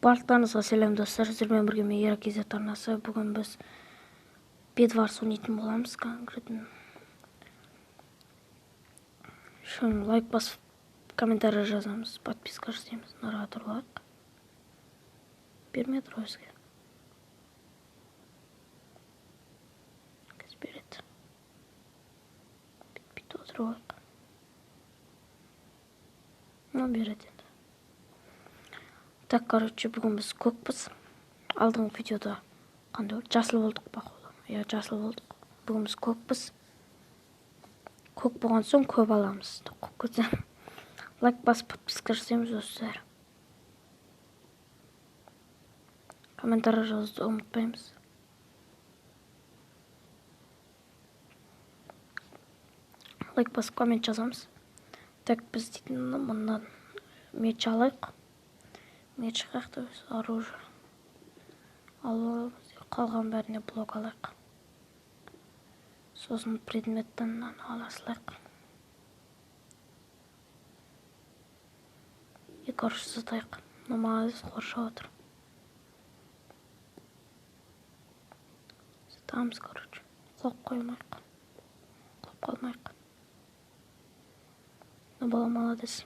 Барлықтарыңызға сәлем достар, сіздермен бірге мен Еракез арнасы. Бүгін біз Bedwars ойнайтын боламыз конкретно. Шын лайк басып, комментарий жазамыз, подписка жасаймыз, нараға тұрлақ. Бермей тұр өзге. Кез береді. Бит отыруақ. Береді енді. Так, короче, бүгін біз көкпіз. Алдыңғы видеода қандай болды? Жасыл болдық походу. Я жасыл болдық. Бүгін біз көкпіз. Көк болған соң көп аламыз. Лайк басып, подписка жасаймыз достар. Комментарий жазуды ұмытпаймыз. Лайк басып, коммент жазамыз. Так, біз дейтін мұндан меч алайық. Меч қақты біз оружие. Ал қалған бәріне блок алайық. Сосын предметтен аласылайық. Екі ұрыш сатайық. Намаз қоршау отыр. Сатамыз, короче. Қоп қоймайық. Қоп қалмайық. Бала молодец.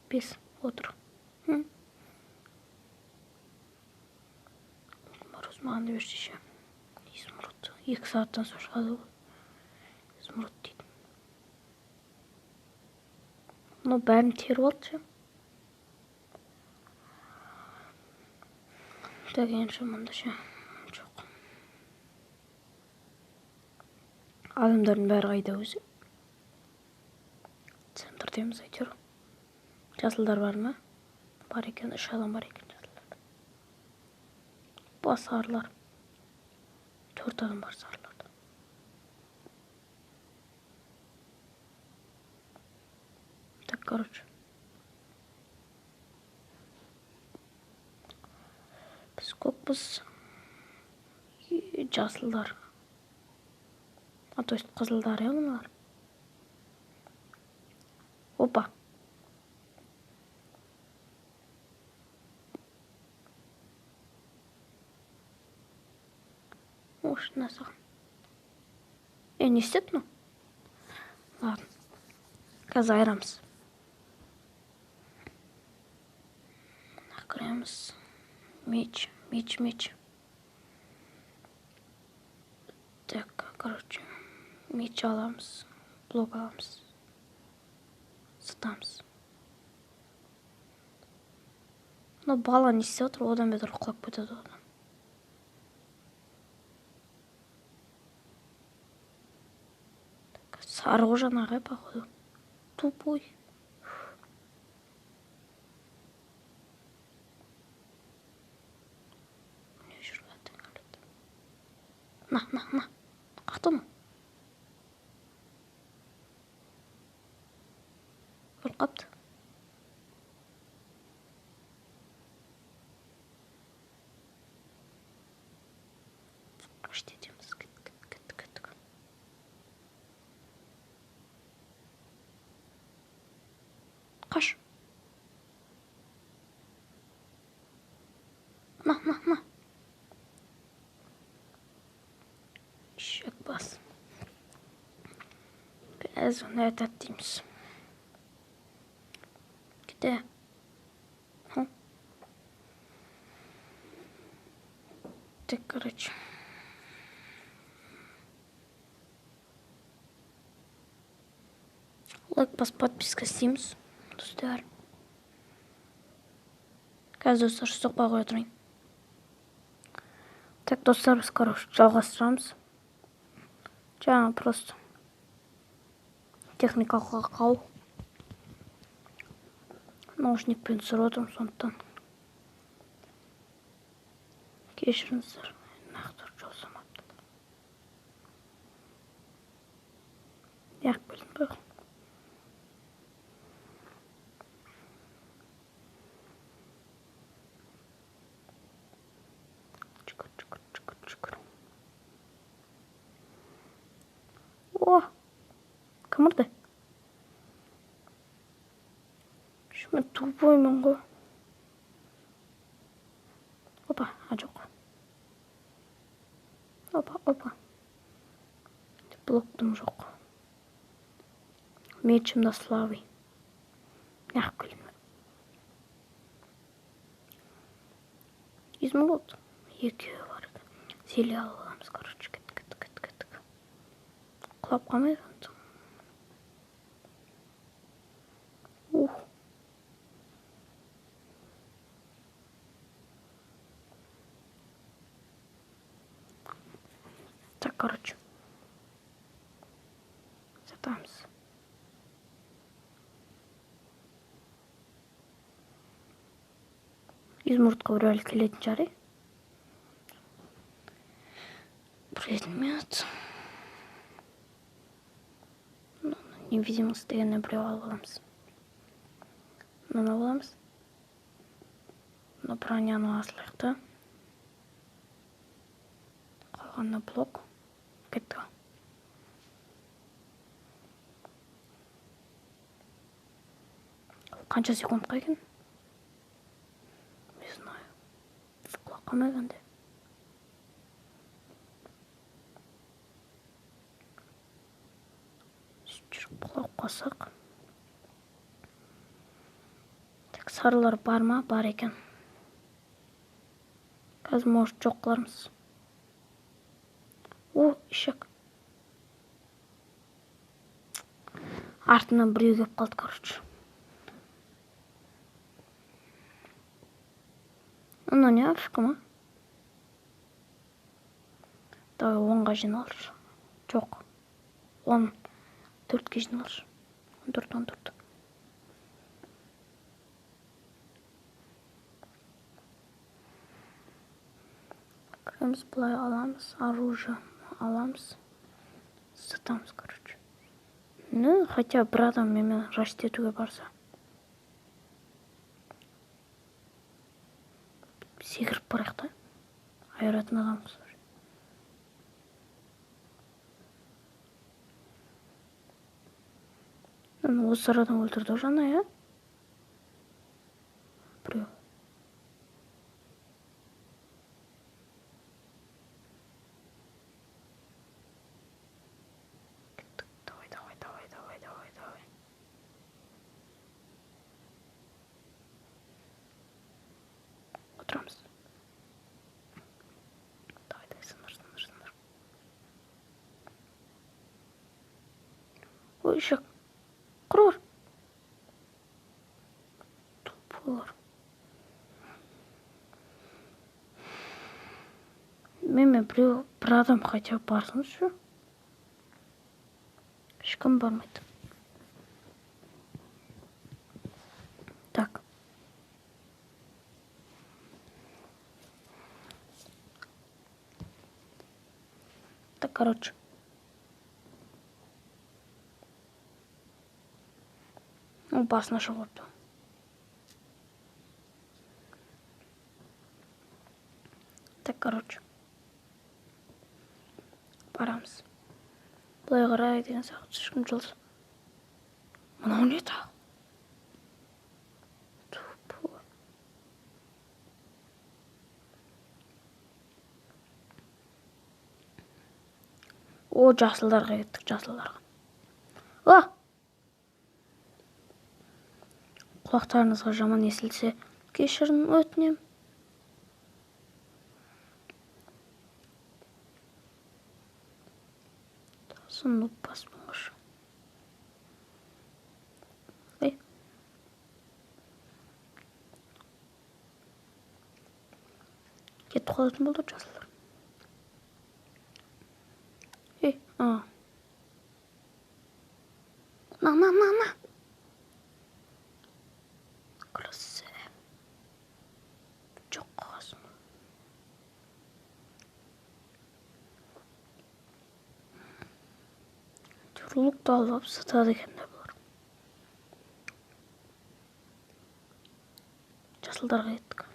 5 отыр. Маған да берші ше. Измұрт. 2 сағаттан соң шығады ғой. Измұрт дейді. Бәрін теріп алды ше. Дәгенше мұнда ше. Жоқ. Адамдардың бәрі қайда өзі. Центрдеміз әйтеуір. Жасылдар бар ма? Бар екен, 3 адам бар екен жасылдар. Сарылар. 4 адам бар сарыларда. Так, короче. Біз көкпіз. Жасылдар. То есть қызылдар, мұнылар. Опа. Может, насақ. Не істеп ну? Ладно. Қазір айырамыз. Кіреміз. Меч. Так, короче. Меч аламыз. Блок аламыз. Сатамыз. Бала не істеп отыр, одан бетер құлап кетеді одан. Сары жаңағы, походу. Тупой. Не жүргәдің әледі. На. Қақты ма? Өл қапты. Қашты етеміз. Кет. Қаш. На. Шек бас. Біз оны әтәт дейміз. Кеде. Так, короче. Лайк бас, подписка істейміз. Достар. Қазір достар, соқпай қоя тұрайын. Так, достар, біз, короче, жалғастырамыз. Жаңа просто техникалық ақау. Наушникпен түсіріп отырмын, сондықтан. Кешіріңіздер. Нақты жаусамапты. Яқ білдім бе? О, кім ұрды? Мен тупоймын ғой. Блоктым жоқ. Мечім да слабый. Неғып келдің? 100 000 болды. Екеуі бар еді. Зеле алып аламыз, короче. Кеттік. Құлап қалмай қанды. Так, короче. Сатамыз. Измұртқа бір әлі келетін жары. Предмет. Невидимость дегенне біреу алып аламыз. Мынаны аламыз. Мына броняны асылайық та. Қалғанына блок. Кетті. Қанша секундқа екен? Не знаю. Құлап қалмай қандай. Жүріп құлап қалсақ. Так, сарылар бар ма? Бар екен. Қазір может жоқ қылармыз. О, ишек. Артынан біреу кеп қалды, короче. Анау не африка ма? Давай 10-ға жиналыр. Жоқ. 14-ге жиналыр. 14. Кіреміз, бұлай аламыз. Оружие аламыз. Сатамыз, короче. Ну, хотя бір адам мен рашт етуге барса. Секіріп барайық та. Айыратын адамыз. Осы арадан өлтірді жаңа, я? Біреу. Давай. Отырамыз. Давай, сыныр. Ой, ишек. Құрыр. Тупылар. Мен біреу, бір адам хотя барсыншы. Ешкім бармайды. Так. Так, короче. Басына шығып. Так, короче. Барамыз. Бұлай қарай деген сақыт шықым жылсы. Мынау не та? Тупы. О, жасылдарға кеттік, жасылдарға. О! Құлақтарыңызға жаман естілсе, кешірін өтінем. Сынып басмаңыз. Кетіп қалатын болды жасылдар. На. Красавец. Жоқ қаласың. Тұрлықты алып сатады екенде бұлар. Жасылдарға еттік.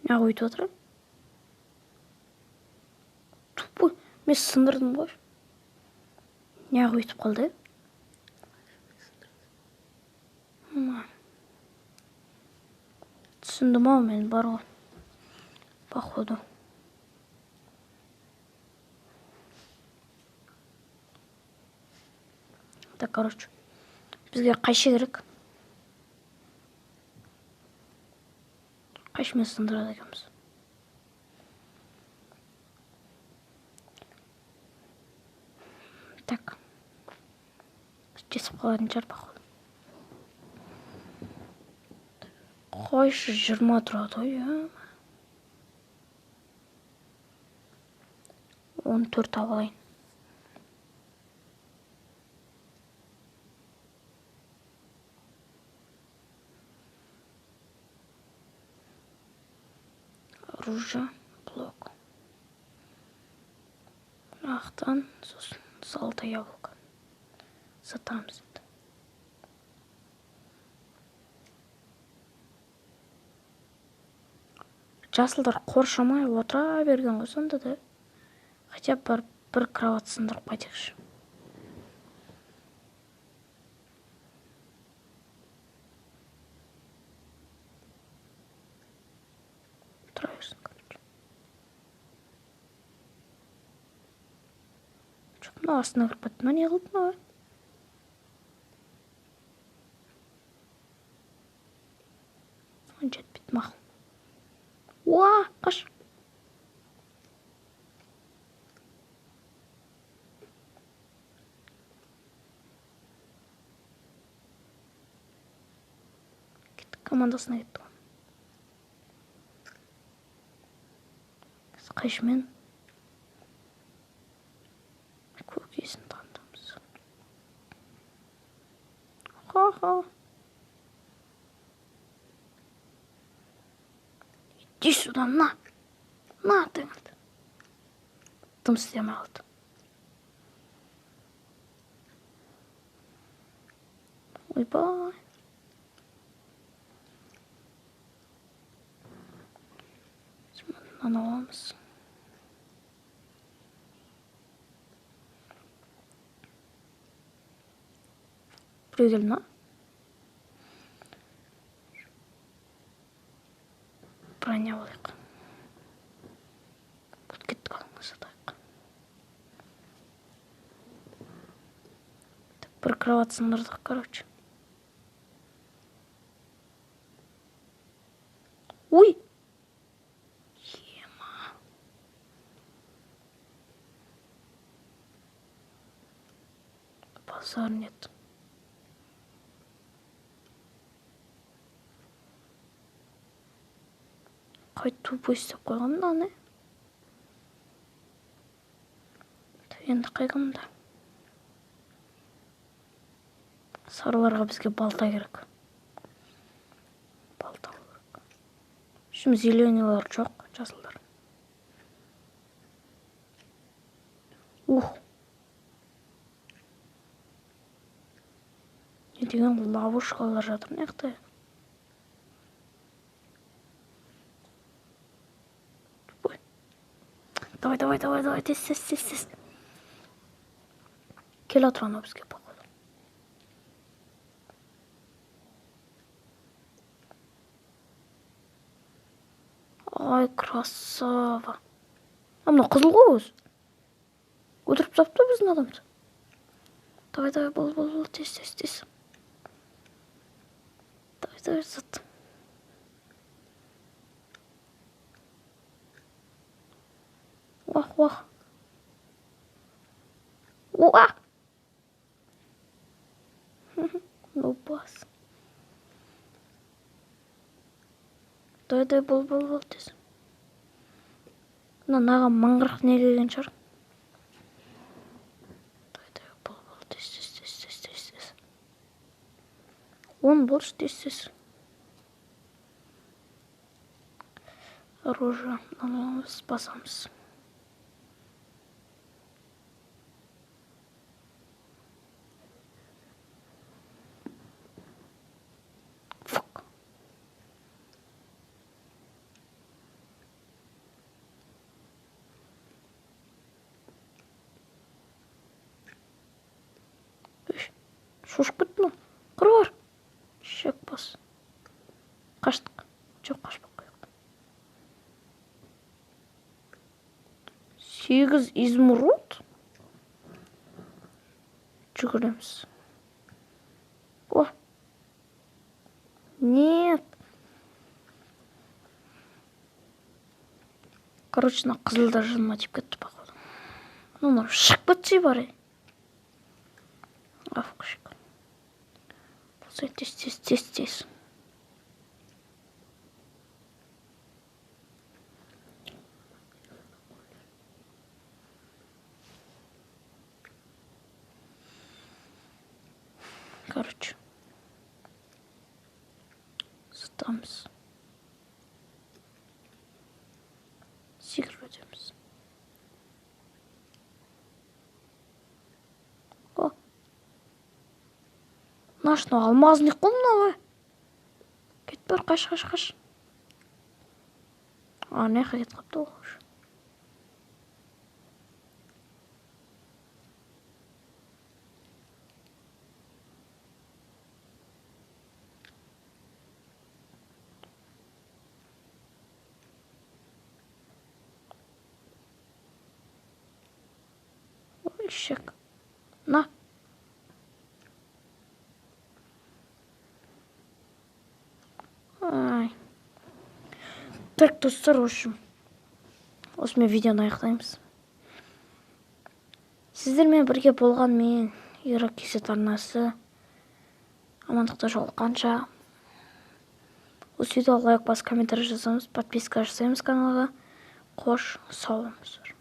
Неғып өйтіп отырам? Тупой. Мен сындырдым ғой. Неғып өйтіп қалды? Түсіндім ау мен бар ғой. Походу. Так, короче. Бізге қайшы керек? Қайшымен сындырады екенбіз. Так. Жетіп қалатын шығар, походу. Қойшы 20 тұрады ғой, иә. 14 алайын. Оружие, блок. Ақтан, сосын золотое яблоко. Сатамыз. Жасылдар қоршамай отыра берген ғой сонда да. Хотя бір кровать сындырып қайтайықшы. Тұра берсін, короче. Жоқ, мына астына кіріп кетті. Мына не қылды мына? Жетпейді мақұл. Уа, қаш. Кеттік, командасына кеттік. Қайшымен көкесін таңдамыз. Ха-ха. Иди сюда, на тыңды. Тым істеме алды. Ойбай. Мынаны аламыз. Біреу келді ма? Броня болайық. Бұд кеттік алыңыз атайық. Бір кровать сындырдық, короче. Ой! Ема. Базар нет. Қай тупо істеп қойған мынаны. Енді қайғымда. Сарыларға бізге балта керек. Балта керек. Şimdi зеленыйлар жоқ, жасылдар. Не деген ловушкалар жатыр мына жақта. Давай, тез. Кел отыр ана бізге, походу. Ай, красава. А мына қызыл ғой өзі. Өтіріп тапты біздің адамды. Давай, бол, тез. Давай, зат. Уах. Уа! Ну, бас. Давай, бол, тез. Мынаған маңғырық не келген шығар. Давай, бол, тез. Он болшы, тез. Оружие. Аламыз, басамыз. Шошып кеттім. Қыр. Шек бас. Қаштық. Жоқ, қашпақ қойық. 8 изумруд. Жүгіреміз. О. Нет. Короче, на қызылдар жаныма тиіп кетті походу. Ну, шығып кетсе бар. Афқышық. Болса тез. Короче. Сатамыз. Секіріп өтеміз. О. Нашыны алмазный қол мынау. Кет бар, қаш. Не қағет қапты ол. Шек. На. Ай. Так, достар, осымен видеоны аяқтаймыз. Сіздермен бірге болған мен Ирак Кесет арнасы. Амандықта жолыққанша. Осы видеоға лайк басып комментарий жазамыз, подписка жасаймыз каналға. Қош, сау болыңыздар.